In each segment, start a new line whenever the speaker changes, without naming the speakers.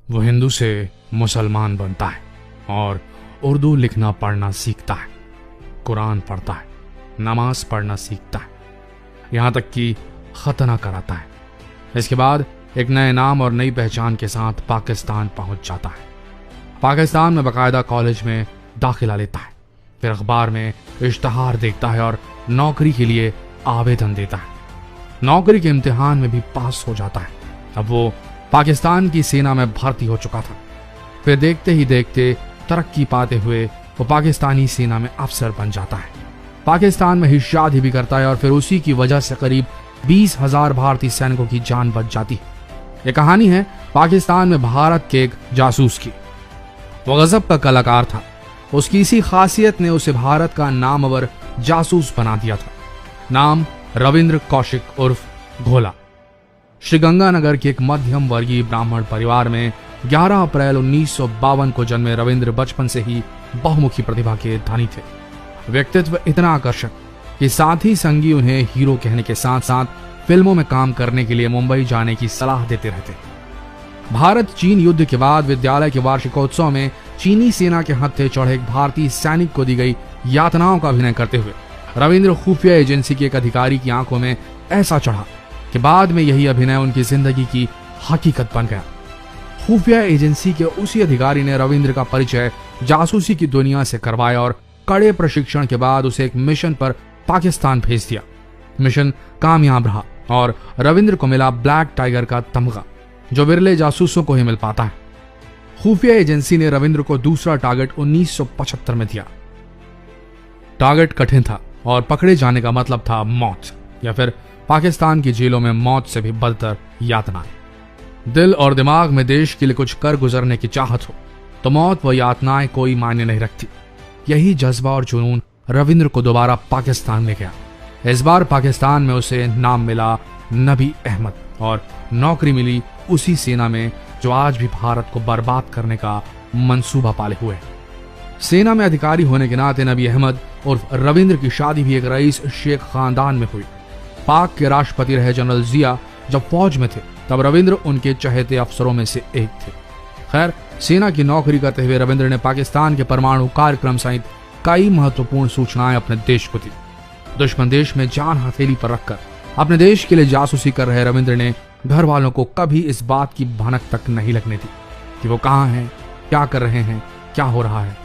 वो हिंदू से मुसलमान बनता है और उर्दू लिखना पढ़ना सीखता है, कुरान पढ़ता है, नमाज पढ़ना सीखता है, यहाँ तक कि खतना कराता है। इसके बाद एक नए नाम और नई पहचान के साथ पाकिस्तान पहुंच जाता है। पाकिस्तान में बाकायदा कॉलेज में दाखिला लेता है, फिर अखबार में इश्तहार देखता है और नौकरी के लिए आवेदन देता है। नौकरी के इम्तिहान में भी पास हो जाता है। अब वो पाकिस्तान की सेना में भर्ती हो चुका था। फिर देखते ही देखते तरक्की पाते हुए वो पाकिस्तानी सेना में अफसर बन जाता है। पाकिस्तान में ही शादी भी करता है और फिर उसी की वजह से करीब 20,000 भारतीय सैनिकों की जान बच जाती है। ये कहानी है पाकिस्तान में भारत के एक जासूस की। वो गजब का कलाकार था। उसकी इसी खासियत ने उसे भारत का नामवर जासूस बना दिया था। नाम रविंद्र कौशिक उर्फ घोला। श्रीगंगानगर के एक मध्यम वर्गीय ब्राह्मण परिवार में 11 अप्रैल 1952 को जन्मे रविंद्र बचपन से ही बहुमुखी प्रतिभा के धनी थे। व्यक्तित्व इतना आकर्षक कि साथी संगी उन्हें हीरो कहने के साथ साथ फिल्मों में काम करने के लिए मुंबई जाने की सलाह देते रहते। भारत चीन युद्ध के बाद विद्यालय के वार्षिकोत्सव में चीनी सेना के हत्थे चढ़े एक भारतीय सैनिक को दी गई यातनाओं का अभिनय करते हुए रविंद्र खुफिया एजेंसी के एक अधिकारी की आंखों में ऐसा चढ़ा कि बाद में यही अभिनय उनकी जिंदगी की हकीकत बन गया। खुफिया एजेंसी के उसी अधिकारी ने रविंद्र का परिचय जासूसी की दुनिया से करवाया और कड़े प्रशिक्षण के बाद उसे एक मिशन पर पाकिस्तान भेज दिया। मिशन कामयाब रहा और रविंद्र को मिला ब्लैक टाइगर का तमगा, जो विरले जासूसों को ही मिल पाता है। खुफिया एजेंसी ने रविंद्र को दूसरा टारगेट 1975 में दिया। टारगेट कठिन था और पकड़े जाने का मतलब था मौत या फिर पाकिस्तान की जेलों में मौत से भी बदतर यातनाएं। दिल और दिमाग में देश के लिए कुछ कर गुजरने की चाहत हो तो मौत व यातनाएं कोई मायने नहीं रखती। यही जज्बा और जुनून रविंद्र को दोबारा पाकिस्तान ले गया। इस बार पाकिस्तान में उसे नाम मिला नबी अहमद और नौकरी मिली उसी सेना में जो आज भी भारत को बर्बाद करने का मंसूबा पाले हुए है। सेना में अधिकारी होने के नाते नबी अहमद और रविंद्र की शादी भी एक रईस शेख खानदान में हुई। पाक के राष्ट्रपति रहे जनरल जिया जब फौज में थे तब रविंद्र उनके चहेते अफसरों में से एक थे। खैर, सेना की नौकरी करते हुए रविंद्र ने पाकिस्तान के परमाणु कार्यक्रम सहित कई महत्वपूर्ण सूचनाएं अपने देश को दी। दुश्मन देश में जान हथेली पर रखकर अपने देश के लिए जासूसी कर रहे रविंद्र ने घर वालों को कभी इस बात की भनक तक नहीं लगने दी कि वो कहाँ हैं, क्या कर रहे हैं, क्या हो रहा है।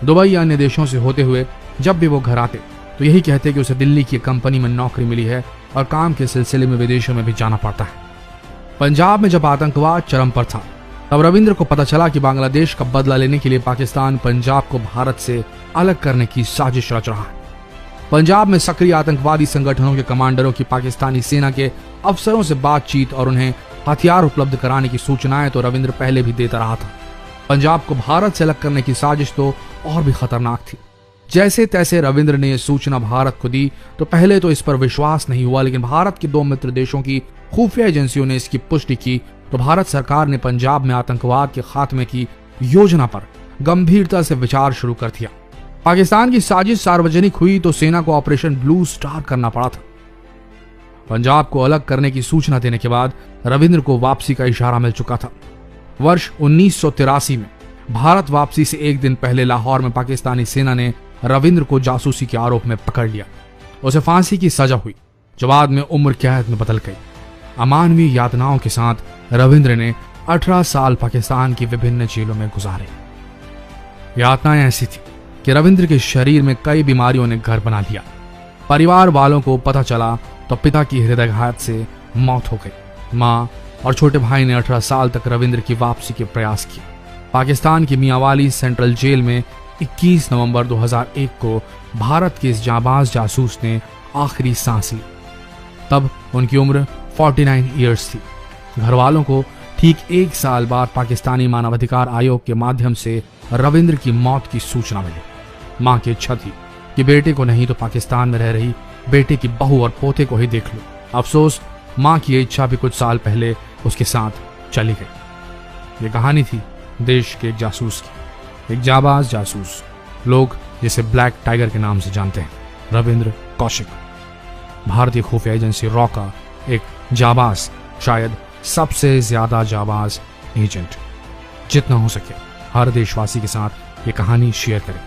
दुबई या अन्य देशों से होते हुए जब भी वो घर आते तो यही कहते कि उसे दिल्ली की कंपनी में नौकरी मिली है और काम के सिलसिले में विदेशों में भी जाना पड़ता है। पंजाब में जब आतंकवाद चरम पर था तब रविंद्र को पता चला कि बांग्लादेश का बदला लेने के लिए पाकिस्तान पंजाब को भारत से अलग करने की साजिश रच रहा है। पंजाब में सक्रिय आतंकवादी संगठनों के कमांडरों की पाकिस्तानी सेना के अफसरों से बातचीत और उन्हें हथियार उपलब्ध कराने की सूचनाएं तो रविंद्र पहले भी देता रहा था। पंजाब को भारत से अलग करने की साजिश तो और भी खतरनाक थी। जैसे तैसे रविंद्र ने यह सूचना भारत को दी तो पहले तो इस पर विश्वास नहीं हुआ, लेकिन भारत के 2 मित्र देशों की खुफिया एजेंसियों ने इसकी पुष्टि की तो भारत सरकार ने पंजाब में आतंकवाद के खात्मे की योजना पर गंभीरता से विचार शुरू कर दिया। पाकिस्तान की साजिश सार्वजनिक हुई तो सेना को ऑपरेशन ब्लू स्टार करना पड़ा था। पंजाब को अलग करने की सूचना देने के बाद रविंद्र को वापसी का इशारा मिल चुका था। वर्ष 1983 में भारत वापसी से एक दिन पहले लाहौर में पाकिस्तानी सेना ने रविंद्र को जासूसी के आरोप में पकड़ लिया। उसे फांसी की सजा हुई जो बाद में उम्र कैद में बदल गई। अमानवीय यातनाओं के साथ रविंद्र ने 18 साल पाकिस्तान की विभिन्न जेलों में गुजारे। यातनाएं ऐसी थी कि रविंद्र के शरीर में कई बीमारियों ने घर बना लिया। परिवार वालों को पता चला तो पिता की हृदयाघात से मौत हो गई। माँ और छोटे भाई ने 18 साल तक रविंद्र की वापसी के प्रयास किए। पाकिस्तान की मियांवाली सेंट्रल जेल में 21 नवंबर 2001 को भारत के इस जाबाज जासूस ने आखिरी सांस ली। तब उनकी उम्र 49 ईयर्स थी। घर वालों को ठीक 1 साल बाद पाकिस्तानी मानवाधिकार आयोग के माध्यम से रविंद्र की मौत की सूचना मिली। मां की इच्छा थी कि बेटे को नहीं तो पाकिस्तान में रह रही बेटे की बहू और पोते को ही देख लो। अफसोस, मां की यह इच्छा भी कुछ साल पहले उसके साथ चली गई। ये कहानी थी देश के एक जासूस की, एक जाबाज जासूस, लोग जिसे ब्लैक टाइगर के नाम से जानते हैं, रविंद्र कौशिक। भारतीय खुफिया एजेंसी रॉ का एक जाबाज, शायद सबसे ज्यादा जाबाज एजेंट। जितना हो सके हर देशवासी के साथ ये कहानी शेयर करें।